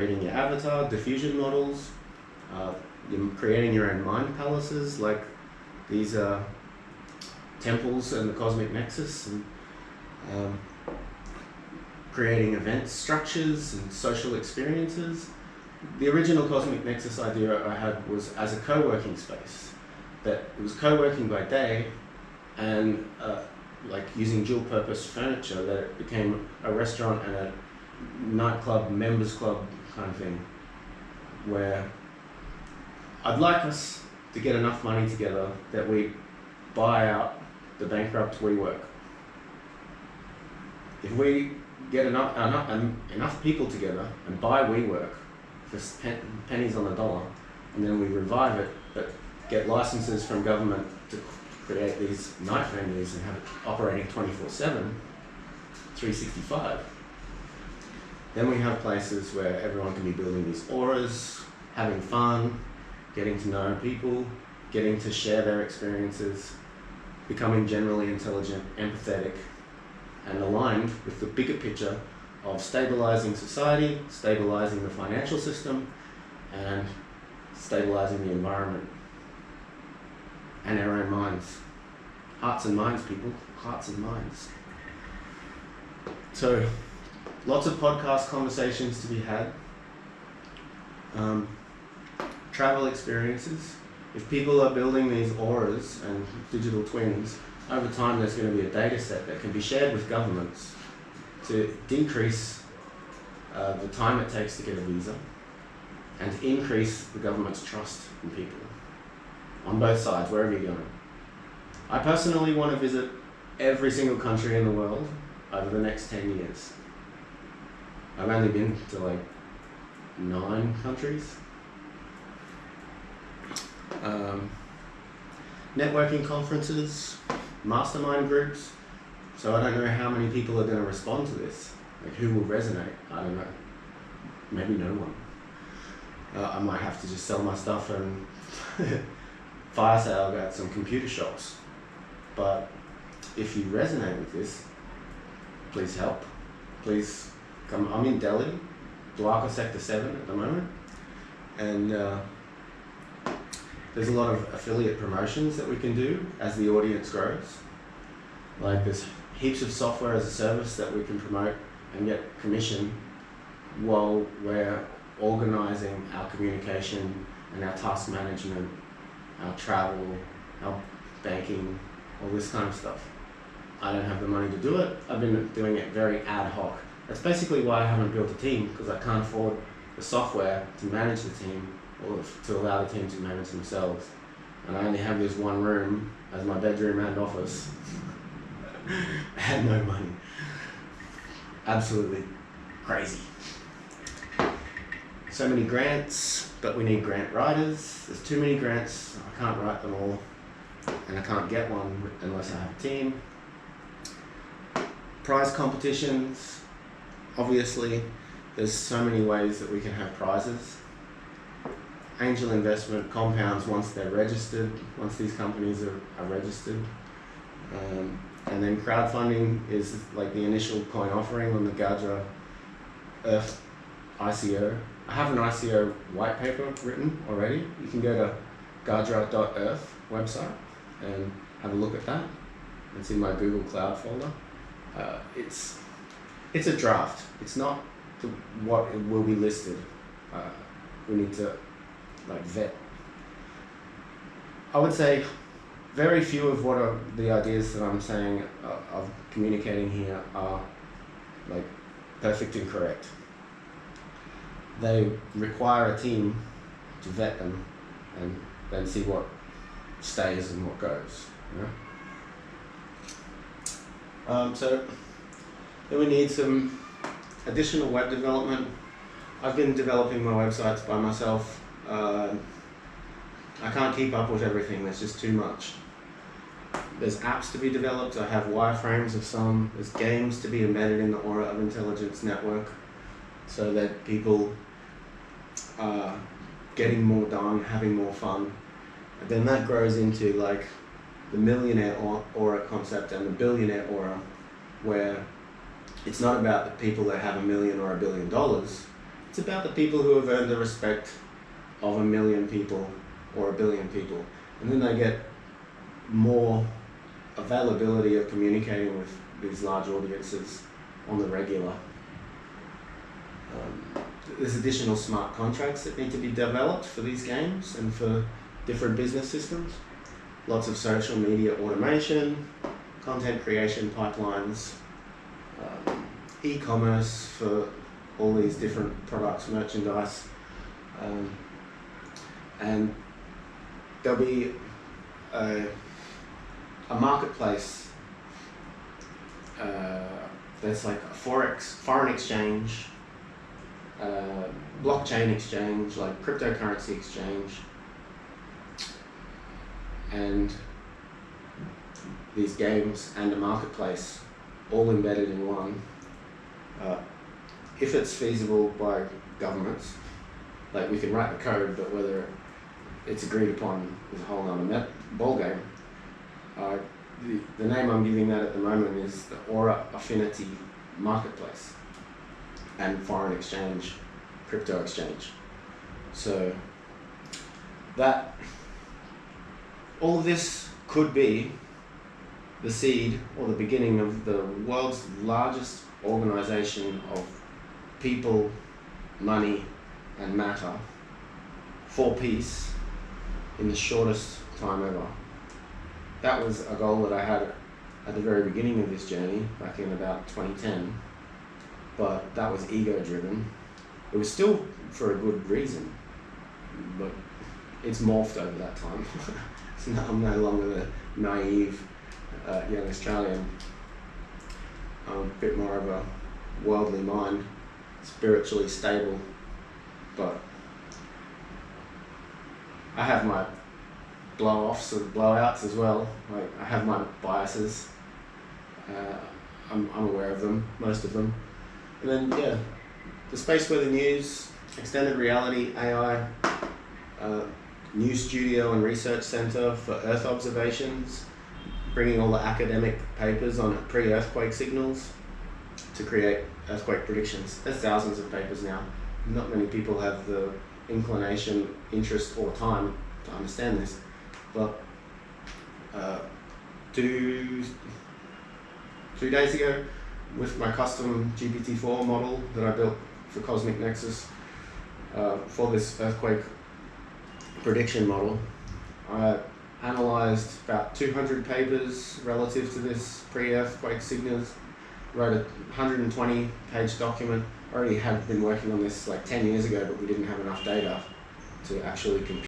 creating your avatar, diffusion models, you're creating your own mind palaces like these temples and the cosmic nexus, and creating event structures and social experiences. The original cosmic nexus idea I had was as a co-working space, that it was co-working by day and like using dual purpose furniture, that it became a restaurant and a nightclub, members club kind of thing, where I'd like us to get enough money together that we buy out the bankrupt WeWork. If we get enough people together and buy WeWork for pennies on the dollar, and then we revive it, but get licenses from government to create these night venues and have it operating 24/7, 365, then we have places where everyone can be building these auras, having fun, getting to know people, getting to share their experiences, becoming generally intelligent, empathetic, and aligned with the bigger picture of stabilizing society, stabilizing the financial system, and stabilizing the environment and our own minds. Hearts and minds, people, hearts and minds. So, lots of podcast conversations to be had. Travel experiences. If people are building these auras and digital twins, over time there's going to be a data set that can be shared with governments to decrease the time it takes to get a visa and to increase the government's trust in people on both sides, wherever you're going. I personally want to visit every single country in the world over the next 10 years. I've only been to like 9 countries. Networking conferences, mastermind groups. So I don't know how many people are going to respond to this. Like, who will resonate? I don't know. Maybe no one. I might have to just sell my stuff and fire sale at some computer shops. But if you resonate with this, please help. Please come. I'm in Delhi, Dwarka Sector 7 at the moment, and there's a lot of affiliate promotions that we can do as the audience grows. Like, there's heaps of software as a service that we can promote and get commission while we're organizing our communication and our task management, our travel, our banking, all this kind of stuff. I don't have the money to do it. I've been doing it very ad hoc. That's basically why I haven't built a team, because I can't afford the software to manage the team or to allow the team to manage themselves. And I only have this one room as my bedroom and office. I had no money. Absolutely crazy. So many grants, but we need grant writers. There's too many grants. I can't write them all, and I can't get one unless I have a team. Prize competitions. Obviously, there's so many ways that we can have prizes. Angel investment compounds once they're registered, once these companies are registered. And then crowdfunding is like the initial coin offering on the Gajra Earth ICO. I have an ICO white paper written already. You can go to gajra.earth website and have a look at that. It's in my Google Cloud folder. It's a draft. It's not what it will be listed. We need to vet. I would say very few of what are the ideas that I'm saying of communicating here are perfect and correct. They require a team to vet them and then see what stays and what goes. You know? So then we need some additional web development. I've been developing my websites by myself. I can't keep up with everything, there's just too much. There's apps to be developed, I have wireframes of some, there's games to be embedded in the Aura of Intelligence network so that people are getting more done, having more fun. And then that grows into the millionaire aura concept and the billionaire aura, where it's not about the people that have $1 million or $1 billion, It's about the people who have earned the respect of 1 million people or 1 billion people, and then they get more availability of communicating with these large audiences on the regular. There's additional smart contracts that need to be developed for these games and for different business systems. Lots of social media automation, content creation pipelines, e-commerce for all these different products, merchandise, and there'll be a marketplace that's like a foreign exchange, blockchain exchange, like cryptocurrency exchange, and these games and a marketplace all embedded in one. If it's feasible by governments, like we can write the code, but whether it's agreed upon is a whole other ball game. The name I'm giving that at the moment is the Aura Affinity Marketplace and foreign exchange, crypto exchange. So that all of this could be the seed or the beginning of the world's largest organization of people, money, and matter for peace in the shortest time ever. That was a goal that I had at the very beginning of this journey, back in about 2010, but that was ego-driven. It was still for a good reason, but it's morphed over that time. So now I'm no longer the naive young Australian. I'm a bit more of a worldly mind, spiritually stable, but I have my blow-offs and blowouts as well. Like, I have my biases. I'm aware of them, most of them. And then, yeah, the space where the news, extended reality, AI, new studio and research center for Earth observations, bringing all the academic papers on pre-earthquake signals to create earthquake predictions. There's thousands of papers now. Not many people have the inclination, interest, or time to understand this, but 2 days ago, with my custom GPT-4 model that I built for Cosmic Nexus for this earthquake prediction model, I analyzed about 200 papers relative to this pre-earthquake signals, wrote a 120-page document. I already had been working on this like 10 years ago, but we didn't have enough data to actually compute